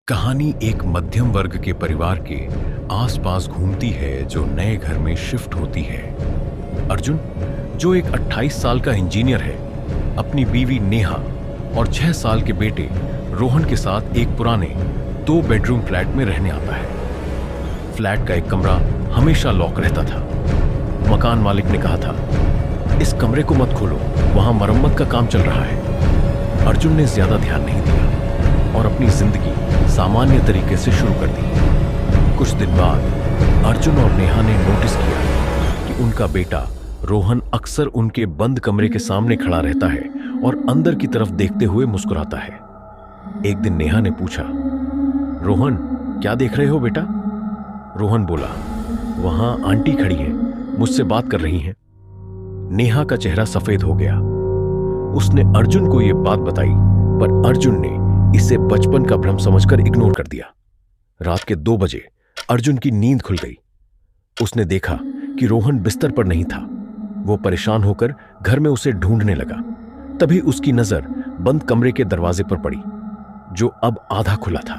कहानी एक मध्यम वर्ग के परिवार के आसपास घूमती है जो नए घर में शिफ्ट होती है। अर्जुन, जो एक 28 साल का इंजीनियर है, अपनी बीवी नेहा और 6 साल के बेटे रोहन के साथ एक पुराने 2 बेडरूम फ्लैट में रहने आता है। फ्लैट का एक कमरा हमेशा लॉक रहता था। मकान मालिक ने कहा था, इस कमरे को मत खोलो, वहां मरम्मत का काम चल रहा है। अर्जुन ने ज्यादा ध्यान नहीं दिया और अपनी जिंदगी सामान्य तरीके से शुरू कर दी। कुछ दिन बाद अर्जुन और नेहा ने नोटिस किया कि उनका बेटा रोहन अक्सर उनके बंद कमरे के सामने खड़ा रहता है और अंदर की तरफ देखते हुए मुस्कुराता है। एक दिन नेहा ने पूछा, रोहन, क्या देख रहे हो बेटा? रोहन बोला, वहां आंटी खड़ी हैं, मुझसे बात कर रही हैं। नेहा का चेहरा सफेद हो गया। उसने अर्जुन को यह बात बताई, पर अर्जुन ने इसे बचपन का भ्रम समझकर इग्नोर कर दिया। रात के 2 बजे अर्जुन की नींद खुल गई। उसने देखा कि रोहन बिस्तर पर नहीं था। वो परेशान होकर घर में उसे ढूंढने लगा। तभी उसकी नजर बंद कमरे के दरवाजे पर पड़ी, जो अब आधा खुला था।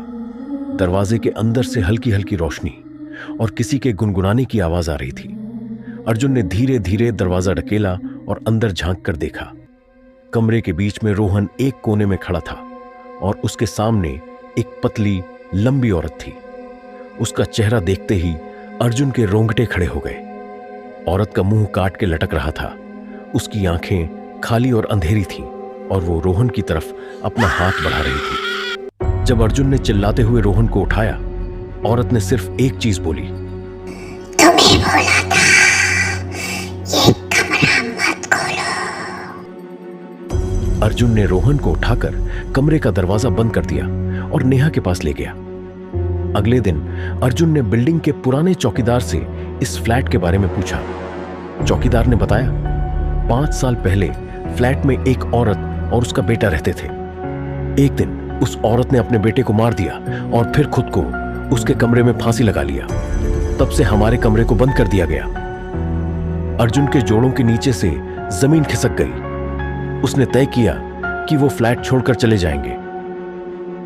दरवाजे के अंदर से हल्की हल्की रोशनी और किसी के गुनगुनाने की आवाज आ रही थी। अर्जुन ने धीरे धीरे दरवाजा ढकेला और अंदर झांक कर देखा। कमरे के बीच में रोहन एक कोने में खड़ा था और उसके सामने एक पतली लंबी औरत थी। उसका चेहरा देखते ही अर्जुन के रोंगटे खड़े हो गए। औरत का मुंह काट के लटक रहा था। उसकी आंखें खाली और अंधेरी थीं और वो रोहन की तरफ अपना हाथ बढ़ा रही थी। जब अर्जुन ने चिल्लाते हुए रोहन को उठाया, औरत ने सिर्फ एक चीज बोली, तुम्हें बोला था ये कमरा मत खोलो। अर्जुन ने रोहन को उठाकर कमरे का दरवाजा बंद कर दिया और नेहा के पास ले गया। अगले दिन अर्जुन ने बिल्डिंग के पुराने चौकीदार से इस फ्लैट के बारे में पूछा। चौकीदार ने बताया, 5 साल पहले फ्लैट में एक औरत और उसका बेटा रहते थे। एक दिन उस औरत ने अपने बेटे को मार दिया और फिर खुद को उसके कमरे में फांसी लगा लिया। तब से हमारे कमरे को बंद कर दिया गया। अर्जुन के जोड़ों के नीचे से जमीन खिसक गई। उसने तय किया कि वो फ्लैट छोड़कर चले जाएंगे,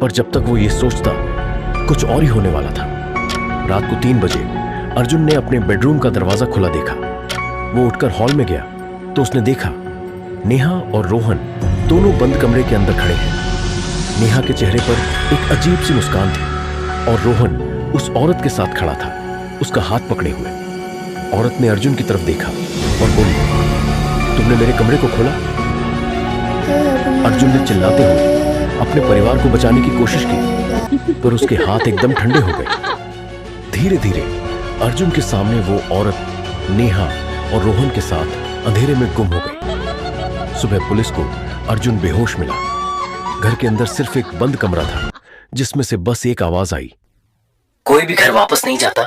पर जब तक वो ये सोचता, कुछ और ही होने वाला था। रात को 3 बजे अर्जुन ने अपने बेडरूम का दरवाजा खुला देखा। वो उठकर हॉल में गया तो उसने देखा नेहा और रोहन दोनों बंद कमरे के अंदर खड़े हैं। नेहा के चेहरे पर एक अजीब सी मुस्कान थी और रोहन उस औरत के साथ खड़ा था, उसका हाथ पकड़े हुए। औरत ने अर्जुन की तरफ देखा और बोली, तुमने मेरे कमरे को खोला? अर्जुन ने चिल्लाते हुए अपने परिवार को बचाने की कोशिश की, पर उसके हाथ एकदम ठंडे हो गए। धीरे धीरे अर्जुन के सामने वो औरत नेहा और रोहन के साथ अंधेरे में गुम हो गई। सुबह पुलिस को अर्जुन बेहोश मिला। घर के अंदर सिर्फ एक बंद कमरा था, जिसमें से बस एक आवाज आई, कोई भी घर वापस नहीं जाता।